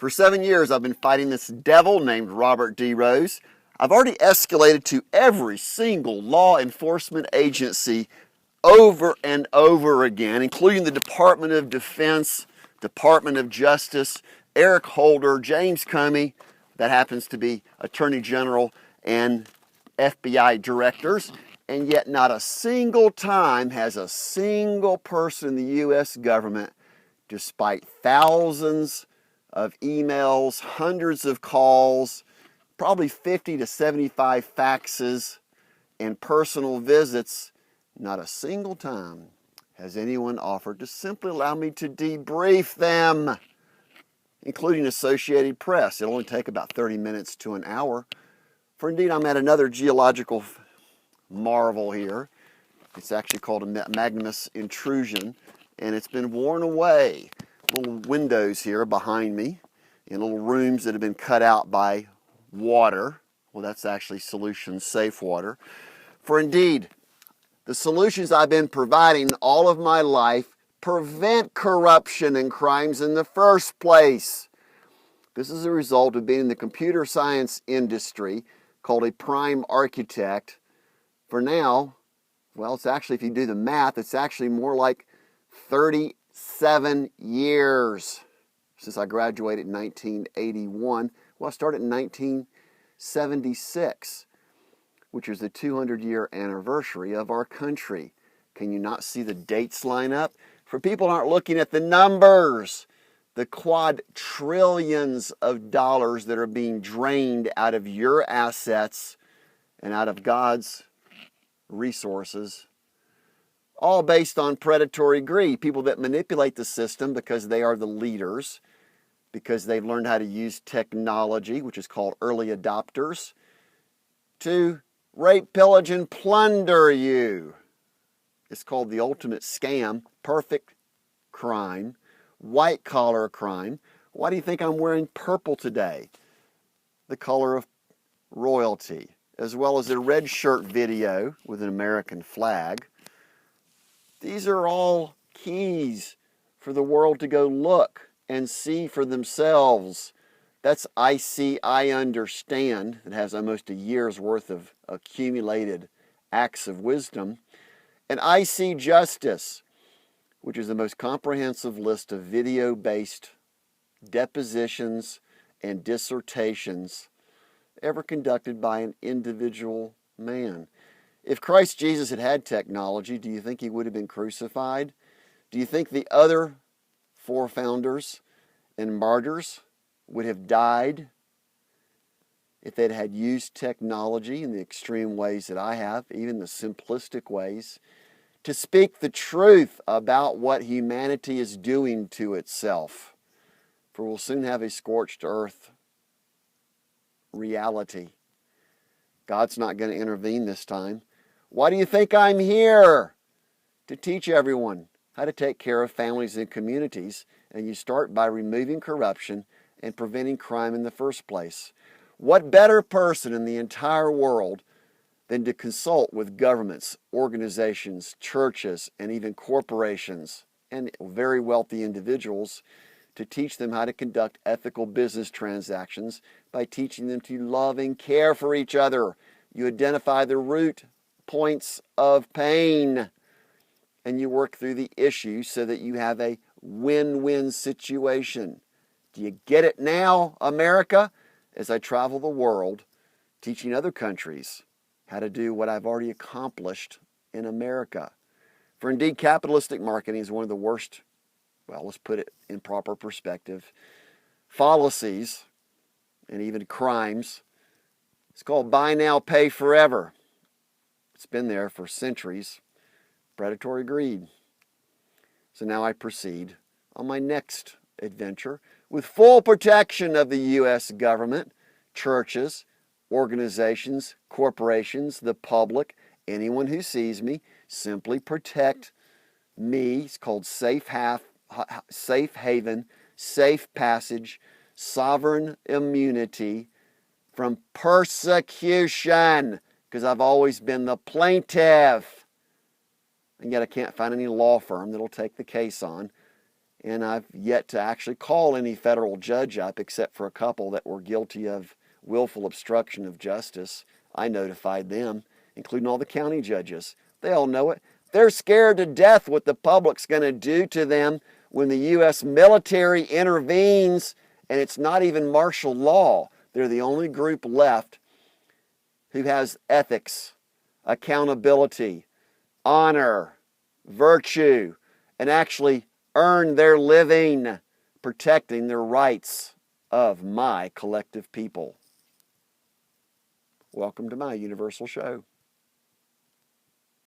For 7 years, I've been fighting this devil named Robert Dee Rose. I've already escalated to every single law enforcement agency over and over again, including the Department of Defense, Department of Justice, Eric Holder, James Comey, that happens to be Attorney General, and FBI directors. And yet not a single time has a single person in the U.S. government, despite thousands of emails, hundreds of calls, probably 50 to 75 faxes, and personal visits, not a single time has anyone offered to simply allow me to debrief them, including Associated Press. It'll only take about 30 minutes to an hour. For indeed, I'm at another geological marvel here. It's actually called a magma's intrusion, and it's been worn away. Little windows here behind me in little rooms that have been cut out by water. Well, that's actually solution safe water. For indeed, the solutions I've been providing all of my life prevent corruption and crimes in the first place. This is a result of being in the computer science industry, called a prime architect. For now, well, it's actually, if you do the math, it's actually more like 37 years since I graduated in 1981. Well, I started in 1976, which is the 200-year anniversary of our country. Can you not see the dates line up? For people who aren't looking at the numbers, the quadrillions of dollars that are being drained out of your assets and out of God's resources, all based on predatory greed. People that manipulate the system because they are the leaders, because they've learned how to use technology, which is called early adopters, to rape, pillage, and plunder you. It's called the ultimate scam, perfect crime, white-collar crime. Why do you think I'm wearing purple today? The color of royalty, as well as a red shirt video with an American flag. These are all keys for the world to go look and see for themselves. That's I See, I Understand. It has almost a year's worth of accumulated acts of wisdom. And I See Justice, which is the most comprehensive list of video-based depositions and dissertations ever conducted by an individual man. If Christ Jesus had had technology, do you think he would have been crucified? Do you think the other four founders and martyrs would have died if they'd had used technology in the extreme ways that I have, even the simplistic ways, to speak the truth about what humanity is doing to itself? For we'll soon have a scorched earth reality. God's not going to intervene this time. Why do you think I'm here? To teach everyone how to take care of families and communities, and you start by removing corruption and preventing crime in the first place. What better person in the entire world than to consult with governments, organizations, churches, and even corporations, and very wealthy individuals, to teach them how to conduct ethical business transactions by teaching them to love and care for each other. You identify the root points of pain, and you work through the issue so that you have a win-win situation. Do you get it now, America? As I travel the world, teaching other countries how to do what I've already accomplished in America. For indeed, capitalistic marketing is one of the worst, well, let's put it in proper perspective, fallacies and even crimes. It's called buy now, pay forever. It's been there for centuries. Predatory greed. So now I proceed on my next adventure with full protection of the U.S. government, churches, organizations, corporations, the public, anyone who sees me. Simply protect me. It's called safe haven, safe passage, sovereign immunity from persecution, because I've always been the plaintiff. And yet I can't find any law firm that'll take the case on. And I've yet to actually call any federal judge up except for a couple that were guilty of willful obstruction of justice. I notified them, including all the county judges. They all know it. They're scared to death what the public's going to do to them when the U.S. military intervenes, and it's not even martial law. They're the only group left who has ethics, accountability, honor, virtue, and actually earn their living protecting the rights of my collective people. Welcome to my universal show.